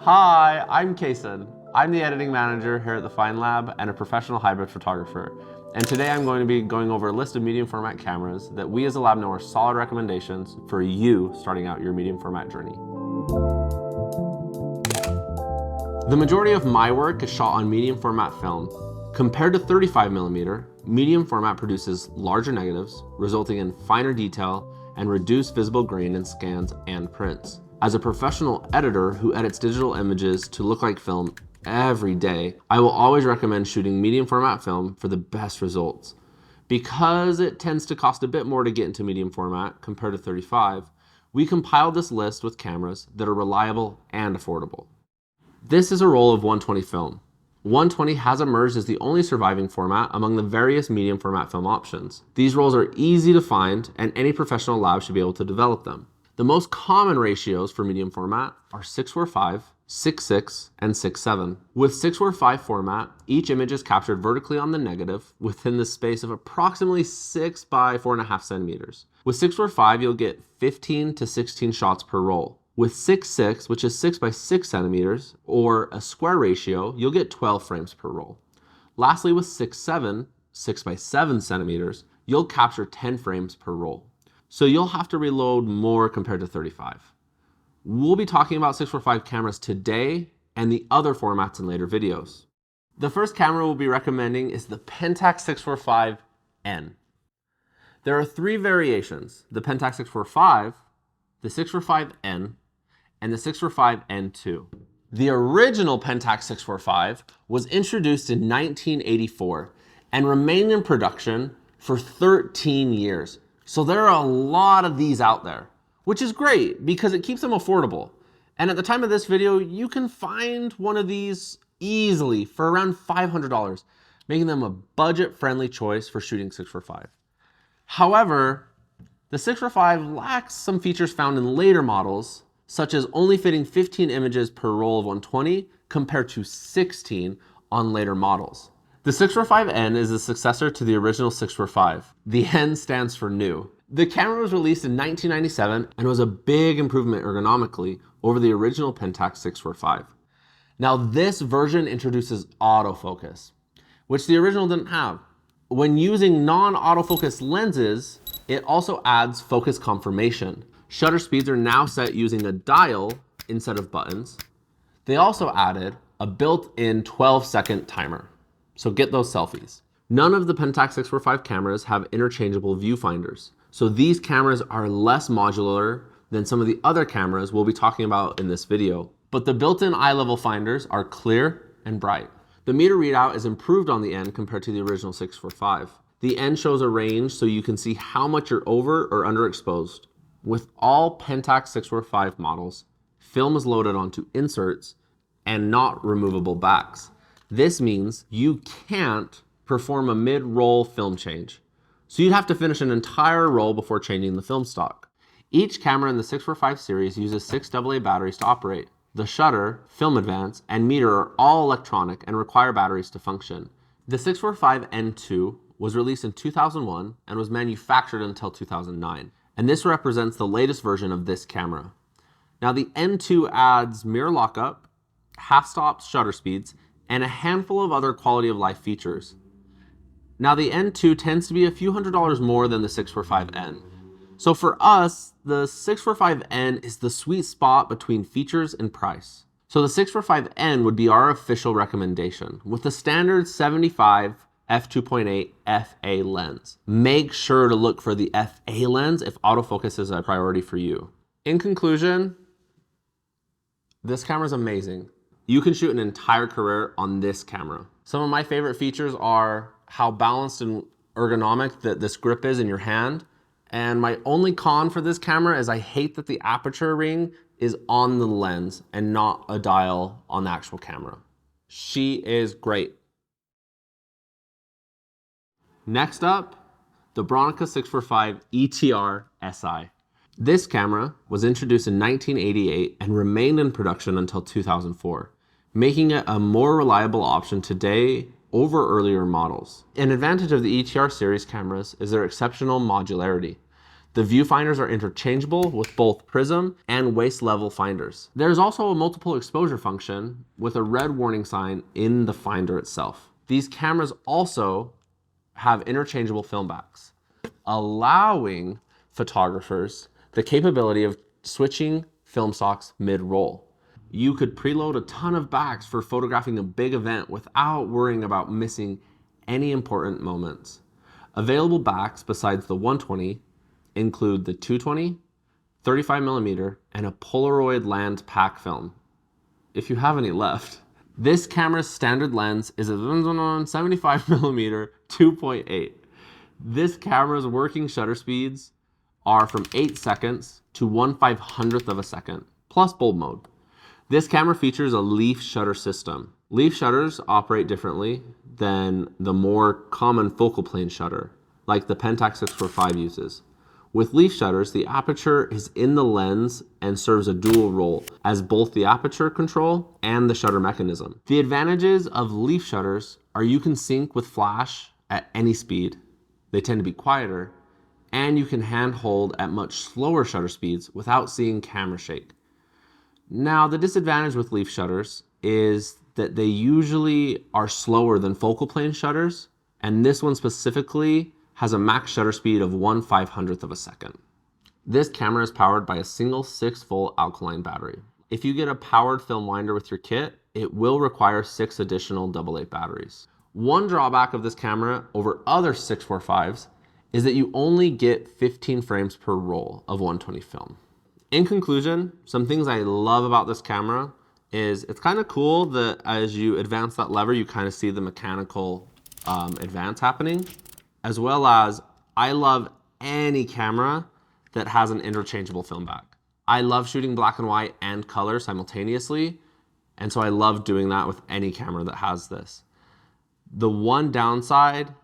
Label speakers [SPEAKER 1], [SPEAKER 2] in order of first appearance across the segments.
[SPEAKER 1] Hi, I'm Kason. I'm the editing manager here at the Fine Lab and a professional hybrid photographer. And today I'm going to be going over a list of medium format cameras that we as a lab know are solid recommendations for you starting out your medium format journey. The majority of my work is shot on medium format film. Compared to 35mm, medium format produces larger negatives, resulting in finer detail and reduced visible grain in scans and prints. As a professional editor who edits digital images to look like film every day, I will always recommend shooting medium format film for the best results. Because it tends to cost a bit more to get into medium format compared to 35, we compiled this list with cameras that are reliable and affordable. This is a roll of 120 film. 120 has emerged as the only surviving format among the various medium format film options. These rolls are easy to find and any professional lab should be able to develop them. The most common ratios for medium format are 6:4:5, 6:6, and 6:7. With 6:4:5 format, each image is captured vertically on the negative within the space of approximately 6 by 4.5 centimeters. With 6:4:5, you'll get 15 to 16 shots per roll. With 6:6, which is 6 by 6 centimeters, or a square ratio, you'll get 12 frames per roll. Lastly, with 6:7, 6 by 7 centimeters, you'll capture 10 frames per roll. So you'll have to reload more compared to 35. We'll be talking about 6:4:5 cameras today and the other formats in later videos. The first camera we'll be recommending is the Pentax 645N. There are three variations: the Pentax 645, the 645N, and the 645N2. The original Pentax 645 was introduced in 1984 and remained in production for 13 years. So there are a lot of these out there, which is great because it keeps them affordable. And at the time of this video, you can find one of these easily for around $500, making them a budget-friendly choice for shooting 645. However, the 645 lacks some features found in later models, such as only fitting 15 images per roll of 120 compared to 16 on later models. The 645N is the successor to the original 645. The N stands for new. The camera was released in 1997 and was a big improvement ergonomically over the original Pentax 645. Now this version introduces autofocus, which the original didn't have. When using non-autofocus lenses, it also adds focus confirmation. Shutter speeds are now set using a dial instead of buttons. They also added a built-in 12-second timer. So get those selfies. None of the Pentax 645 cameras have interchangeable viewfinders. So these cameras are less modular than some of the other cameras we'll be talking about in this video. But the built-in eye level finders are clear and bright. The meter readout is improved on the N compared to the original 645. The N shows a range so you can see how much you're over or underexposed. With all Pentax 645 models, film is loaded onto inserts and not removable backs. This means you can't perform a mid-roll film change. So you'd have to finish an entire roll before changing the film stock. Each camera in the 645 series uses 6 AA batteries to operate. The shutter, film advance, and meter are all electronic and require batteries to function. The 645N2 was released in 2001 and was manufactured until 2009. And this represents the latest version of this camera. Now the N2 adds mirror lockup, half-stop shutter speeds, and a handful of other quality of life features. Now the N2 tends to be a few $100s more than the 645N. So for us, the 645N is the sweet spot between features and price. So the 645N would be our official recommendation with the standard 75 f2.8 FA lens. Make sure to look for the FA lens if autofocus is a priority for you. In conclusion, this camera is amazing. You can shoot an entire career on this camera. Some of my favorite features are how balanced and ergonomic that this grip is in your hand. And my only con for this camera is I hate that the aperture ring is on the lens and not a dial on the actual camera. She is great. Next up, the Bronica 645 ETR SI. This camera was introduced in 1988 and remained in production until 2004, making it a more reliable option today over earlier models. An advantage of the ETR series cameras is their exceptional modularity. The viewfinders are interchangeable with both prism and waist level finders. There's also a multiple exposure function with a red warning sign in the finder itself. These cameras also have interchangeable film backs, allowing photographers the capability of switching film stocks mid-roll. You could preload a ton of backs for photographing a big event without worrying about missing any important moments. Available backs besides the 120 include the 220, 35mm, and a Polaroid land pack film, if you have any left. This camera's standard lens is a 75mm 2.8. This camera's working shutter speeds are from 8 seconds to 1/500th of a second, plus bulb mode. This camera features a leaf shutter system. Leaf shutters operate differently than the more common focal plane shutter, like the Pentax 645 uses. With leaf shutters, the aperture is in the lens and serves a dual role as both the aperture control and the shutter mechanism. The advantages of leaf shutters are you can sync with flash at any speed. They tend to be quieter, and you can hand hold at much slower shutter speeds without seeing camera shake. Now, the disadvantage with leaf shutters is that they usually are slower than focal plane shutters, and this one specifically has a max shutter speed of 1/500th of a second. This camera is powered by a single 6-volt alkaline battery. If you get a powered film winder with your kit, it will require 6 additional AA batteries. One drawback of this camera over other 645s is that you only get 15 frames per roll of 120 film. In conclusion, some things I love about this camera is it's kind of cool that as you advance that lever, you kind of see the mechanical advance happening, as well as I love any camera that has an interchangeable film back. I love shooting black and white and color simultaneously, and so I love doing that with any camera that has this. The one downside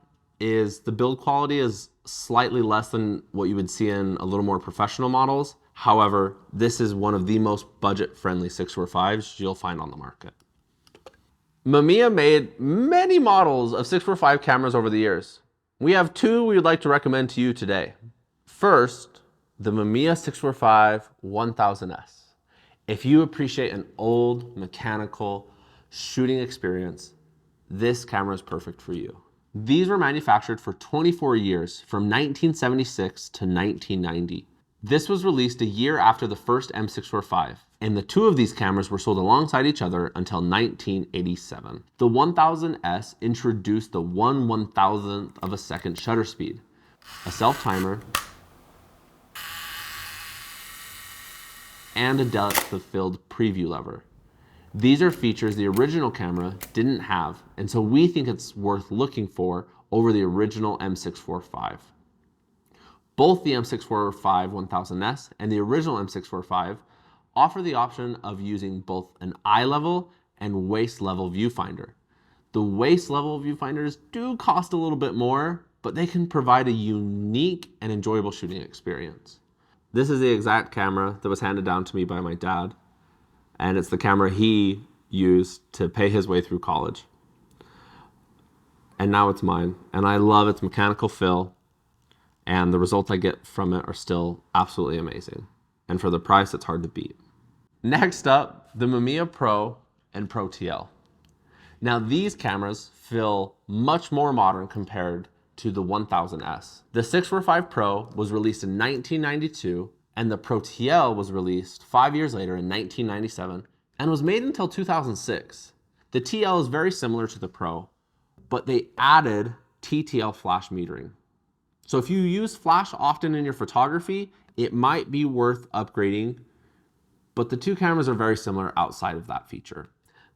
[SPEAKER 1] is the build quality is slightly less than what you would see in a little more professional models. However, this is one of the most budget-friendly 645s you'll find on the market. Mamiya made many models of 645 cameras over the years. We have 2 we would like to recommend to you today. First, the Mamiya 645 1000S. If you appreciate an old mechanical shooting experience, this camera is perfect for you. These were manufactured for 24 years, from 1976 to 1990. This was released a year after the first M645, and the 2 of these cameras were sold alongside each other until 1987. The 1000S introduced the 1/1000th of a second shutter speed, a self-timer, and a depth of field preview lever. These are features the original camera didn't have, and so we think it's worth looking for over the original M645. Both the M645 1000S and the original M645 offer the option of using both an eye level and waist level viewfinder. The waist level viewfinders do cost a little bit more, but they can provide a unique and enjoyable shooting experience. This is the exact camera that was handed down to me by my dad, and it's the camera he used to pay his way through college. And now it's mine, and I love its mechanical fill, and the results I get from it are still absolutely amazing. And for the price, it's hard to beat. Next up, the Mamiya Pro and Pro TL. Now these cameras feel much more modern compared to the 1000S. The 645 Pro was released in 1992, and the Pro TL was released 5 years later in 1997, and was made until 2006. The TL is very similar to the Pro, but they added TTL flash metering. So if you use flash often in your photography, it might be worth upgrading, but the 2 cameras are very similar outside of that feature.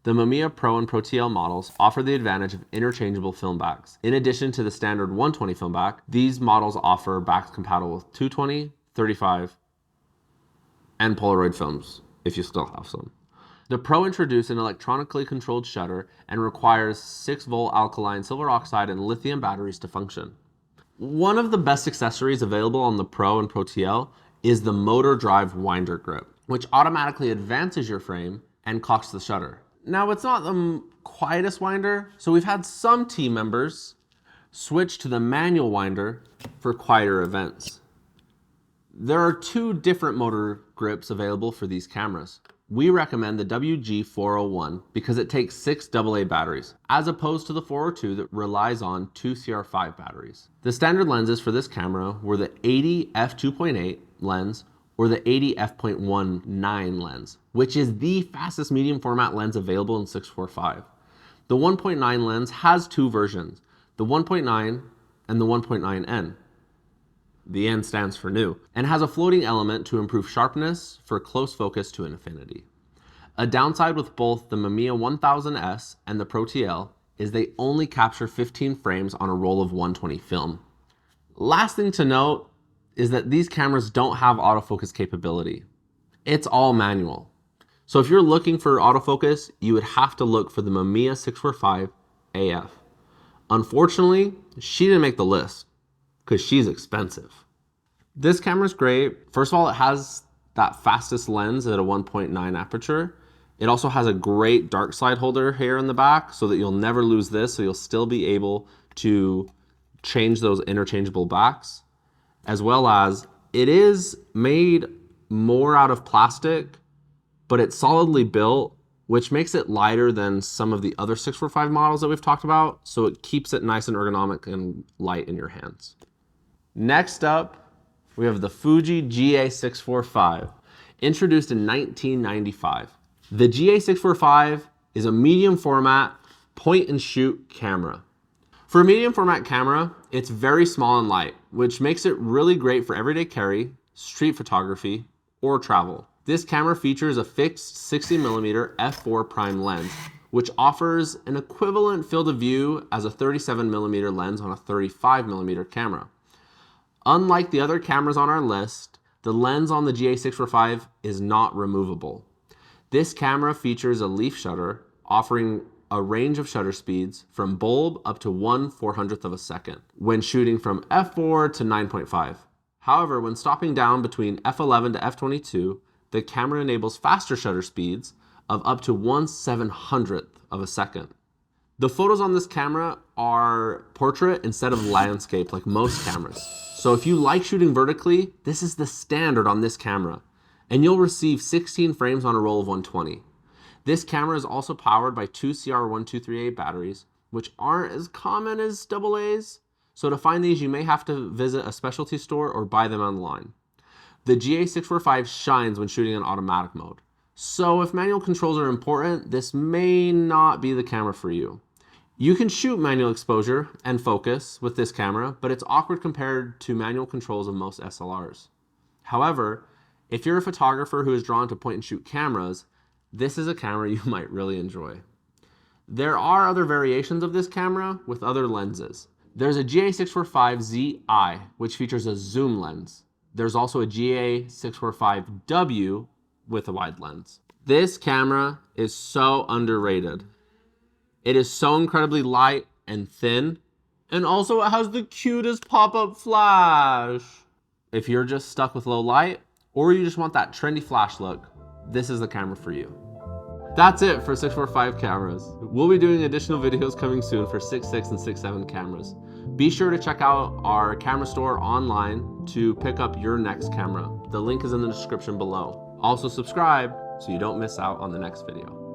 [SPEAKER 1] The Mamiya Pro and Pro TL models offer the advantage of interchangeable film backs. In addition to the standard 120 film back, these models offer backs compatible with 220, 35, and Polaroid films, if you still have some. The Pro introduced an electronically controlled shutter and requires 6-volt alkaline silver oxide and lithium batteries to function. One of the best accessories available on the Pro and Pro TL is the motor drive winder grip, which automatically advances your frame and cocks the shutter. Now, it's not the quietest winder, so we've had some team members switch to the manual winder for quieter events. There are two different motor grips available for these cameras. We recommend the WG401 because it takes 6 AA batteries, as opposed to the 402 that relies on 2 CR5 batteries. The standard lenses for this camera were the 80 f2.8 lens or the 80 f.19 lens, which is the fastest medium format lens available in 645. The 1.9 lens has two versions, the 1.9 and the 1.9N. The N stands for new, and has a floating element to improve sharpness for close focus to infinity. A downside with both the Mamiya 1000S and the Pro TL is they only capture 15 frames on a roll of 120 film. Last thing to note is that these cameras don't have autofocus capability. It's all manual. So if you're looking for autofocus, you would have to look for the Mamiya 645 AF. Unfortunately, she didn't make the list because she's expensive. This camera's great. First of all, it has that fastest lens at a 1.9 aperture. It also has a great dark slide holder here in the back so that you'll never lose this, so you'll still be able to change those interchangeable backs, as well as it is made more out of plastic, but it's solidly built, which makes it lighter than some of the other 645 models that we've talked about, so it keeps it nice and ergonomic and light in your hands. Next up, we have the Fuji GA645, introduced in 1995. The GA645 is a medium format point and shoot camera. For a medium format camera, it's very small and light, which makes it really great for everyday carry, street photography, or travel. This camera features a fixed 60mm f4 prime lens, which offers an equivalent field of view as a 37mm lens on a 35mm camera. Unlike the other cameras on our list, the lens on the GA645 is not removable. This camera features a leaf shutter, offering a range of shutter speeds from bulb up to 1/400th of a second when shooting from f4 to 9.5. However, when stopping down between f11 to f22, the camera enables faster shutter speeds of up to 1/700th of a second. The photos on this camera are portrait instead of landscape like most cameras. So if you like shooting vertically, this is the standard on this camera, and you'll receive 16 frames on a roll of 120. This camera is also powered by 2 CR1238 batteries, which aren't as common as AA's, so to find these you may have to visit a specialty store or buy them online. The GA645 shines when shooting in automatic mode, so if manual controls are important, this may not be the camera for you. You can shoot manual exposure and focus with this camera, but it's awkward compared to manual controls of most SLRs. However, if you're a photographer who is drawn to point and shoot cameras, this is a camera you might really enjoy. There are other variations of this camera with other lenses. There's a GA645ZI, which features a zoom lens. There's also a GA645W with a wide lens. This camera is so underrated. It is so incredibly light and thin, and also it has the cutest pop-up flash. If you're just stuck with low light, or you just want that trendy flash look, this is the camera for you. That's it for 645 cameras. We'll be doing additional videos coming soon for 6.6 and 6.7 cameras. Be sure to check out our camera store online to pick up your next camera. The link is in the description below. Also subscribe so you don't miss out on the next video.